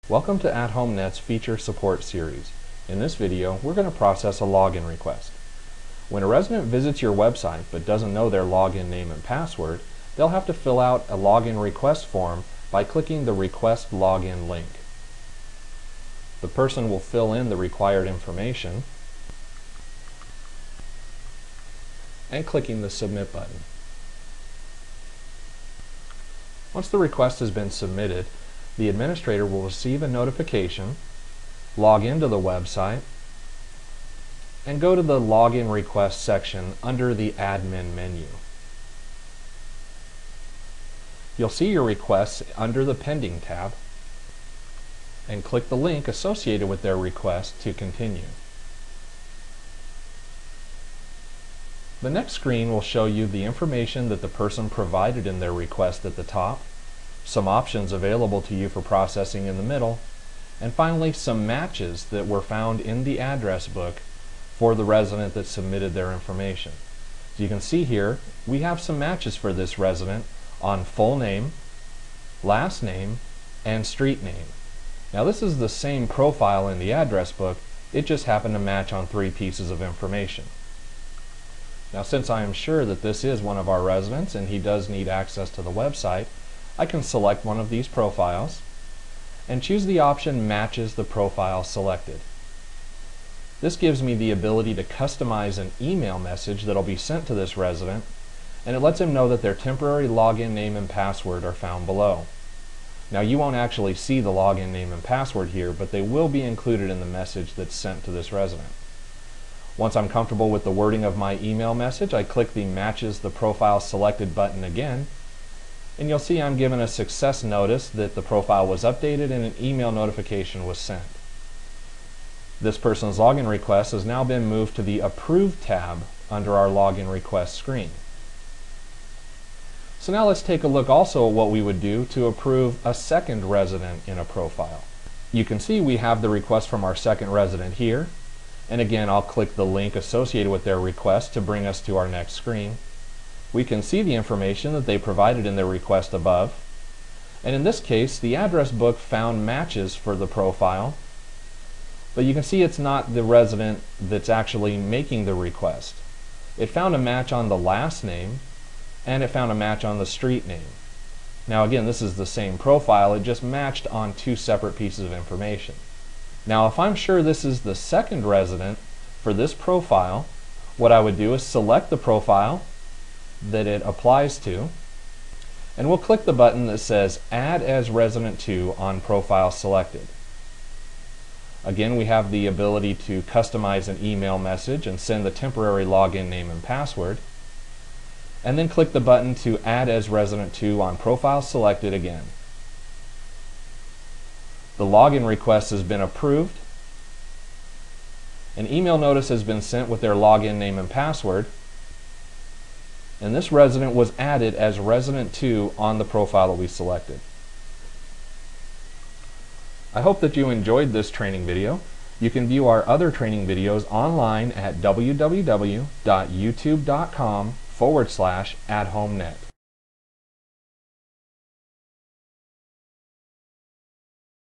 Welcome to AtHomeNet's Feature Support Series. In this video, we're going to process a login request. When a resident visits your website but doesn't know their login name and password, they'll have to fill out a login request form by clicking the Request Login link. The person will fill in the required information and clicking the Submit button. Once the request has been submitted, the administrator will receive a notification, log into the website, and go to the Login Request section under the Admin menu. You'll see your requests under the Pending tab, and click the link associated with their request to continue. The next screen will show you the information that the person provided in their request at the top, some options available to you for processing in the middle, and finally some matches that were found in the address book for the resident that submitted their information. As you can see here, we have some matches for this resident on full name, last name, and street name. Now this is the same profile in the address book, it just happened to match on 3 pieces of information. Now since I am sure that this is one of our residents and he does need access to the website, I can select one of these profiles and choose the option Matches the Profile Selected. This gives me the ability to customize an email message that will be sent to this resident, and it lets him know that their temporary login name and password are found below. Now you won't actually see the login name and password here, but they will be included in the message that's sent to this resident. Once I'm comfortable with the wording of my email message, I click the Matches the Profile Selected button again, and you'll see I'm given a success notice that the profile was updated and an email notification was sent. This person's login request has now been moved to the Approved tab under our login request screen. So now let's take a look also at what we would do to approve a second resident in a profile. You can see we have the request from our second resident here, and again I'll click the link associated with their request to bring us to our next screen. We can see the information that they provided in their request above, and in this case the address book found matches for the profile, but you can see it's not the resident that's actually making the request. It found a match on the last name and it found a match on the street name. Now again, this is the same profile, it just matched on 2 separate pieces of information. Now if I'm sure this is the second resident for this profile, what I would do is select the profile that it applies to, and we'll click the button that says Add as Resident to on Profile Selected. Again, we have the ability to customize an email message and send the temporary login name and password, and then click the button to Add as Resident to on Profile Selected again. The login request has been approved. An email notice has been sent with their login name and password, and this resident was added as Resident 2 on the profile that we selected. I hope that you enjoyed this training video. You can view our other training videos online at www.youtube.com/AtHomeNet.